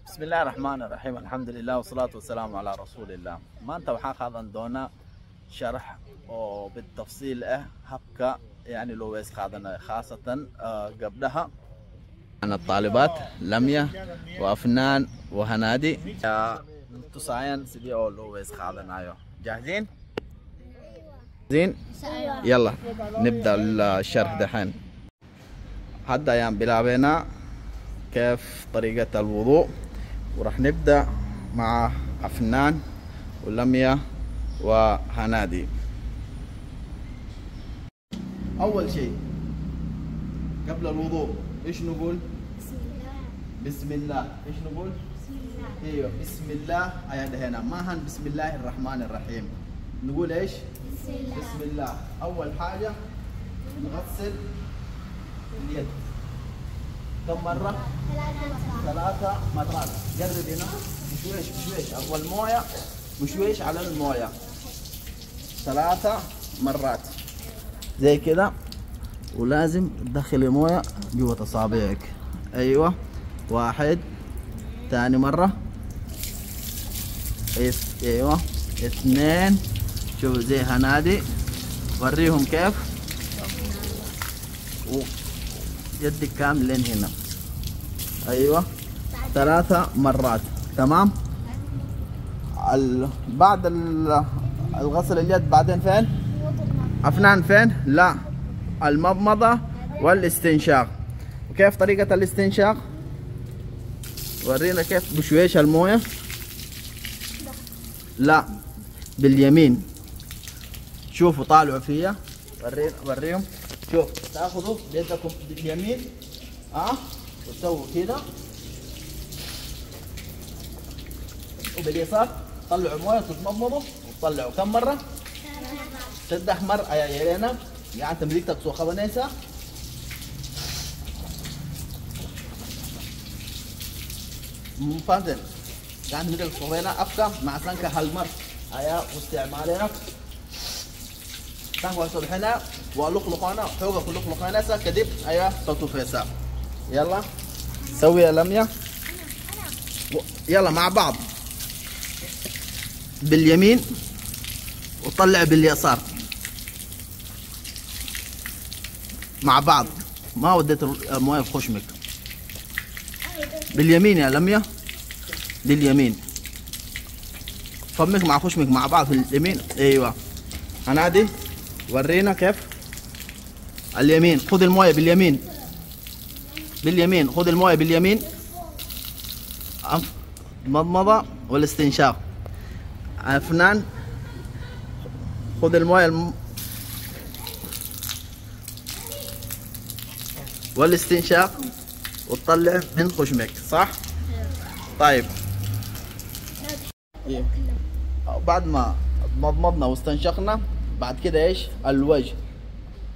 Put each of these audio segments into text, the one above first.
بسم الله الرحمن الرحيم. الحمد لله والصلاة والسلام على رسول الله. maanta waxaan qaadan doonaa sharax oo بالتفصيل habka يعني loo wees qaadanayo khaasatan gabdhaha الطالبات لميا وأفنان وهنادي tusayaan sidii oo loo wees qaadanayo. جاهزين؟ زين؟ يلا نبدأ الشرح دحين. هذا أيام بلعبنا كيف طريقة الوضوء، وراح نبدأ مع أفنان ولميا وهنادي. أول شيء قبل الوضوء إيش نقول؟ بسم الله. إيش نقول؟ ايوه بسم الله. هنا ما هن بسم الله الرحمن الرحيم، نقول ايش؟ بسم الله. اول حاجه نغسل اليد كم مره؟ 3 مرات. جرب هنا بشويش بشويش، اول مويه بشويش على المويه 3 مرات زي كده، ولازم تدخلي مويه جوه اصابعك. ايوه 1 ثاني مرة، ايوه 2. شوفوا زي هنادي، وريهم كيف، ويدك كامل لين هنا. ايوه 3 مرات. تمام. بعد الغسل اليد بعدين فين؟ أفنان فين؟ لا، المضمضة والاستنشاق. وكيف طريقة الاستنشاق؟ ورينا كيف. بشويش المويه؟ لا، باليمين. شوفوا طالعوا فيها، وريهم. شوف تاخذوا بيدكم باليمين وتسووا كده، وباليسار طلعوا مويه تتمضمضوا وتطلعوا. كم مره؟ 6 مرات. يا يلينا يعني تمريك تكسو خبنيسه. مفادن كان هناك صوبنا أفكا مع سانك هالمر أيا واستعمالنا سانك وصبحنا ولقلقنا حوجة لقلقنا سا كدب أيا تطفيسا. يلا سوي يا لميا. يلا مع بعض باليمين وطلع باليسار مع بعض. ما وديت المويه في خشمك. باليمين يا لميا، باليمين. فمك مع خشمك مع بعض في اليمين. ايوه هنادي ورينا كيف. اليمين خذ المويه باليمين، باليمين خذ المويه باليمين. مضمضه والاستنشاق. أفنان خذ المويه والاستنشاق وتطلع من خشمك، صح؟ طيب بعد ما مضمضنا واستنشقنا، بعد كده ايش؟ الوجه.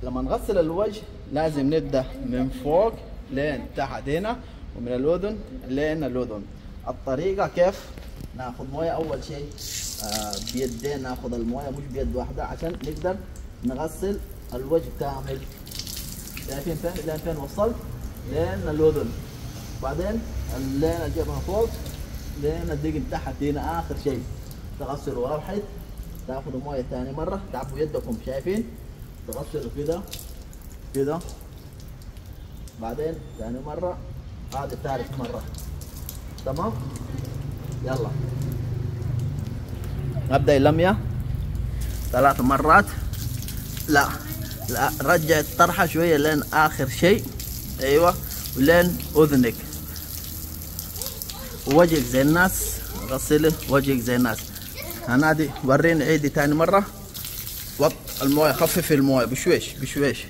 لما نغسل الوجه لازم نبدا من فوق لين تحت هنا، ومن الاذن لين الاذن. الطريقه كيف؟ ناخذ مويه اول شيء بيدين، ناخذ المويه مش بيد واحده عشان نقدر نغسل الوجه كامل. شايفين فين؟ لين فين وصلت؟ لين الاذن. بعدين لين الجبهه فوق، لين الدقن تحت هنا. اخر شيء تغسلوا واحد، تاخذوا مويه ثاني مره، تعبوا يدكم. شايفين؟ تغسلوا كده كده، بعدين ثاني مره، هذه ثالث مره. تمام؟ يلا نبدا اللميه 3 مرات. لا لا، رجع الطرحه شويه لين اخر شيء. ايوه ولين اذنك. وجهك زي الناس، غسلي وجهك زي الناس. هنادي وريني عيدي تاني مره. وط المويه، خفف المويه بشويش بشويش.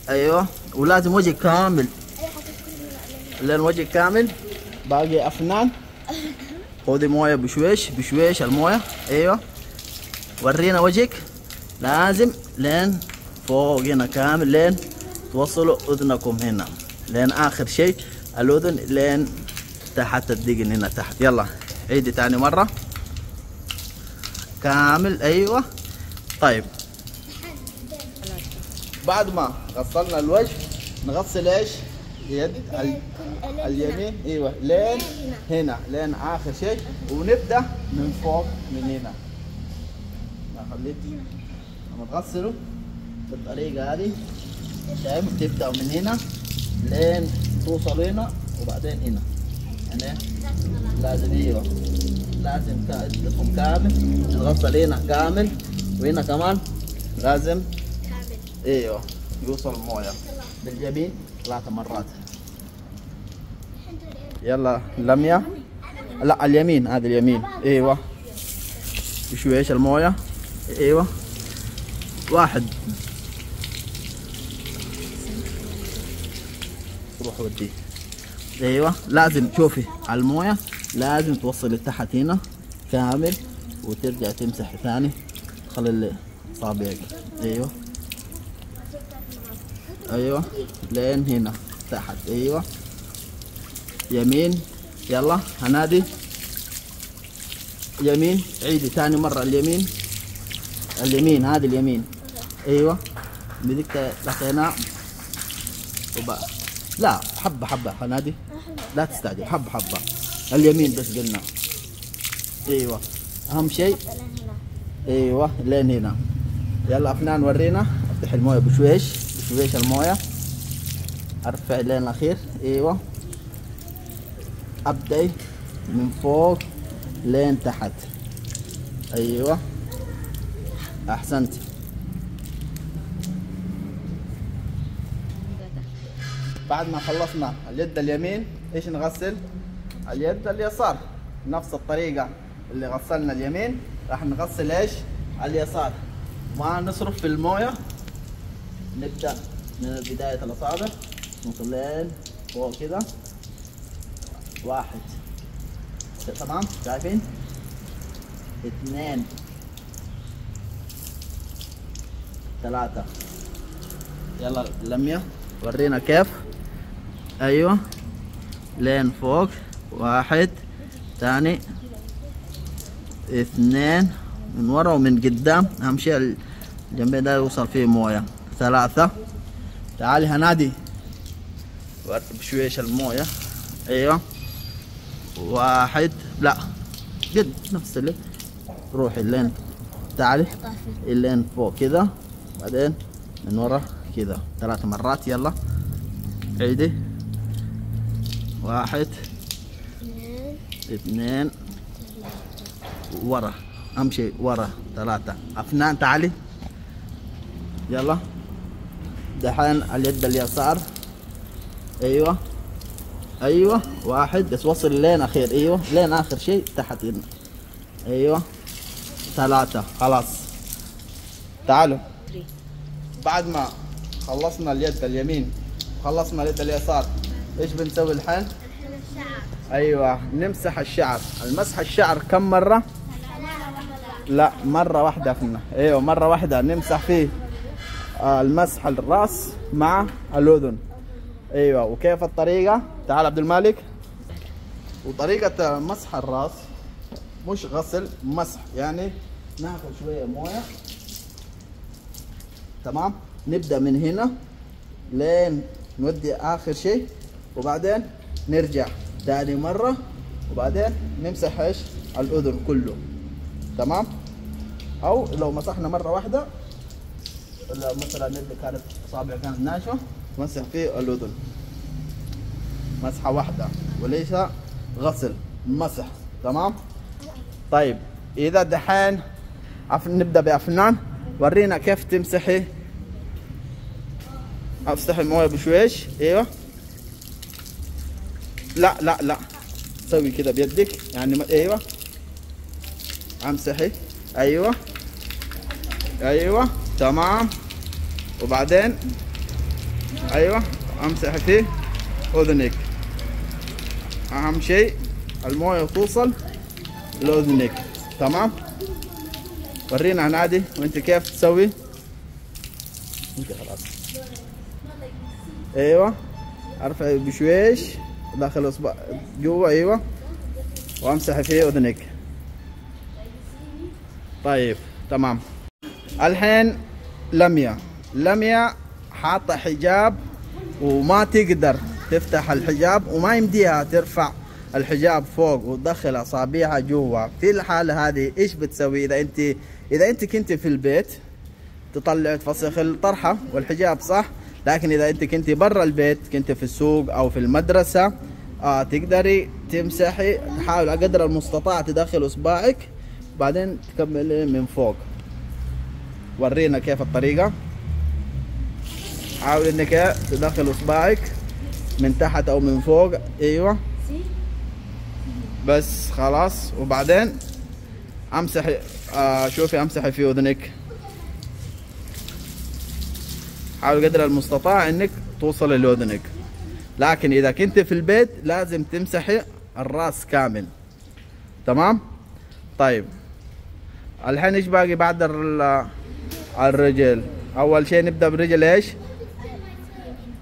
ايوه ولازم وجهك كامل، لين وجهك كامل. باقي أفنان خذي مويه بشويش بشويش المويه. ايوه ورينا وجهك، لازم لين فوق هنا كامل، لين توصلوا اذنكم هنا لين اخر شيء الاذن، لين تحت الدقن هنا تحت. يلا عيدي تاني مره كامل. ايوه طيب بعد ما غسلنا الوجه نغسل ايش؟ يد اليمين ايوه لين هنا لين اخر شيء، ونبدا من فوق من هنا. خليك لما تغسلوا بالطريقه هذه شايف، تبداوا من هنا لين توصلوا هنا وبعدين هنا. يعني لازم ايوه لازم يدكم كامل، الغسل هنا كامل وهنا كمان لازم كامل. ايوه يوصل المويه باليمين 3 مرات. يلا لمية، لا اليمين هذا اليمين ايوه بشويش المويه ايوه 1 روح وديه ايوه. لازم شوفي على المويه لازم توصل لتحت هنا كامل وترجع تمسح ثاني، خلي اصابعك ايوه ايوه لين هنا تحت ايوه يمين. يلا هنادي يمين، عيدي ثاني مره اليمين، اليمين هذا اليمين ايوه بدك لقيناه لا حبه حبه هنادي لا تستعجل، حبه حبه اليمين بس قلنا ايوه اهم شيء ايوه لين هنا. يلا افنان ورينا، افتح المويه بشويش بشويش المويه، ارفع لين الاخير ايوه، ابدأ من فوق لين تحت ايوه احسنت. بعد ما خلصنا اليد اليمين ايش نغسل؟ اليد اليسار، نفس الطريقة اللي غسلنا اليمين راح نغسل ايش؟ اليسار. ما نصرف في المويه، نبدأ من بداية الأصابع نوصل لين فوق كده 1 تمام شايفين؟ 2 3 يلا لمية ورينا كيف ايوه لين فوق 1 ثاني 2 من ورا ومن قدام، اهم شيء الجنبين ده يوصل فيه مويه 3. تعالي هنادي بشويش المويه ايوه 1 لا قد نفس اللي روحي لين تعالي لين فوق كذا بعدين من ورا كذا 3 مرات. يلا عيدي 1 2 ورا، اهم شيء ورا 3. افنان تعالي يلا دحين اليد اليسار ايوه ايوه 1 بس وصل لين اخير ايوه لين اخر شيء تحت هنا ايوه 3 خلاص. تعالوا بعد ما خلصنا اليد اليمين وخلصنا اليد اليسار ايش بنسوي الحين؟ ايوه نمسح الشعر. المسح الشعر كم مرة؟ لا مرة واحدة فينا ايوه مرة واحدة نمسح فيه المسح الراس مع الأذن ايوه. وكيف الطريقة؟ تعال عبد المالك. وطريقة مسح الراس مش غسل، مسح، يعني ناخذ شوية موية تمام، نبدأ من هنا لين نودي آخر شيء وبعدين نرجع ثاني مرة وبعدين نمسح ايش؟ الأذن كله تمام. أو لو مسحنا مرة واحدة ولا مثلا يدي كانت أصابع كانت ناشفة مسح فيه الأذن مسحة واحدة وليس غسل مسح تمام. طيب إذا دحين نبدأ بأفنان ورينا كيف تمسحي. افتح المويه بشويش ايوه لا لا لا سوي كده بيدك يعني ايوه امسحي ايوه ايوه تمام. وبعدين ايوه امسحي فيه اذنك، اهم شيء المويه توصل لاذنك تمام. ورينا عنادي وانت كيف تسوي انت خلاص ايوه ارفعي بشويش داخل اصبع جوا ايوه وامسحي فيه اذنك. طيب تمام. الحين لمية حاطة حجاب وما تقدر تفتح الحجاب وما يمديها ترفع الحجاب فوق وتدخل اصابعها جوا. في الحالة هذه ايش بتسوي؟ اذا انت كنت في البيت تطلع تفسخ الطرحة والحجاب صح، لكن اذا انت كنت برا البيت، كنت في السوق او في المدرسة، تقدري تمسحي، تحاول على قدر المستطاع تدخل اصبعك بعدين تكملي من فوق. ورينا كيف الطريقة. حاول انك تدخل اصبعك من تحت او من فوق. ايوه بس خلاص. وبعدين امسحي، شوفي امسحي في اذنك. حاول قدر المستطاع انك توصل لاذنك، لكن اذا كنت في البيت لازم تمسحي الراس كامل. تمام؟ طيب الحين ايش باقي بعد الرجل؟ اول شيء نبدا بالرجل ايش؟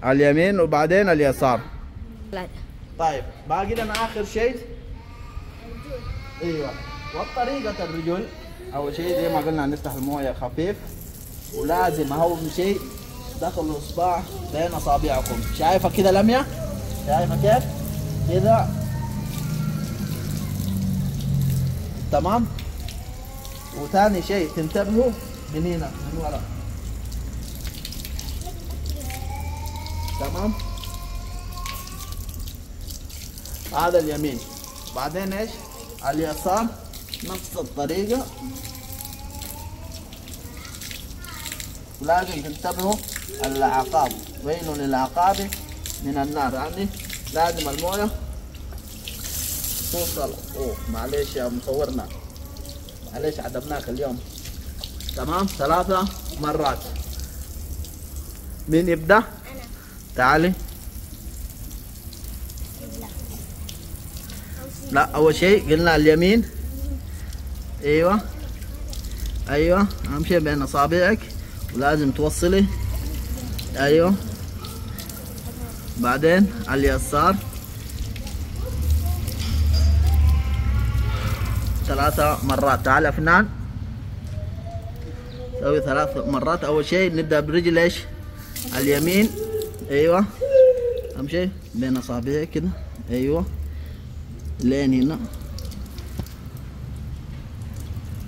اليمين وبعدين اليسار. طيب باقي لنا اخر شيء. ايوه. وطريقة الرجل اول شيء زي ما قلنا نفتح المويه خفيف، ولازم اهم شيء دخلوا الاصبع بين اصابعكم. شايفه كذا لمية؟ شايفه كيف؟ كذا. تمام؟ وثاني شيء تنتبهوا من هنا من ورا. تمام؟ هذا اليمين. بعدين ايش؟ اليسار نفس الطريقة. ولازم تنتبهوا العقاب، ويل للعقاب من النار، يعني لازم المويه توصل. معلش يا مصورنا، معلش عدمناك اليوم. تمام؟ 3 مرات. مين يبدأ؟ أنا. تعالي. لا أول شيء قلنا اليمين. أيوه أيوه، أهم شيء بين أصابعك ولازم توصلي. أيوه. بعدين اليسار 3 مرات. تعال يا فنان سوي 3 مرات. أول شيء نبدأ برجل إيش؟ اليمين. أيوه أهم شيء بين أصابعك كده. أيوه لين هنا.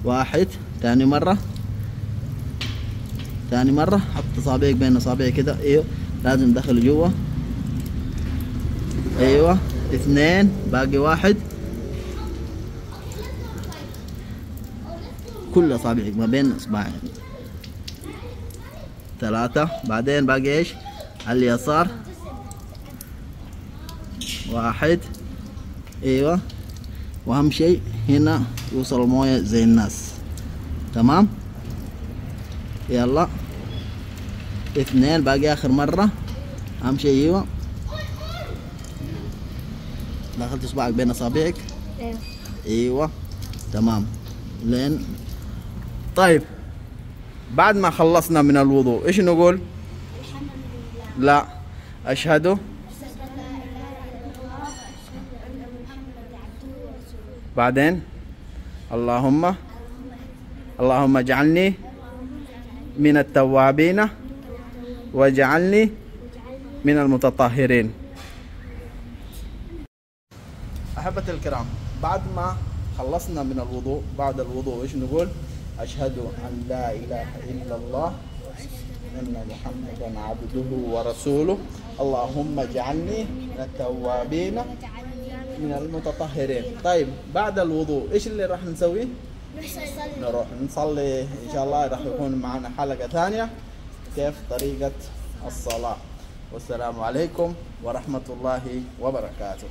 1. ثاني مرة. ثاني مرة حط أصابعك بين أصابعك كده. أيوه لازم تدخل جوا. أيوه 2. باقي 1. كل أصابعك ما بين إصبعين. 3. بعدين باقي إيش؟ اليسار. 1. أيوه. وأهم شيء هنا يوصل الموية زي الناس. تمام؟ يلا 2. باقي آخر مرة. أهم شيء أيوه دخلت إصبعك بين أصابعك. أيوه تمام لين. طيب بعد ما خلصنا من الوضوء إيش نقول؟ لا أشهد. بعدين اللهم اجعلني من التوابين واجعلني من المتطهرين. أحبتي الكرام، بعد ما خلصنا من الوضوء، بعد الوضوء ايش نقول؟ أشهد أن لا إله إلا الله أن محمدا عبده ورسوله اللهم اجعلني من التوابين من المتطهرين. طيب بعد الوضوء ايش اللي راح نسويه؟ نروح نصلي ان شاء الله. راح يكون معنا حلقة ثانية كيف طريقة الصلاة. والسلام عليكم ورحمة الله وبركاته.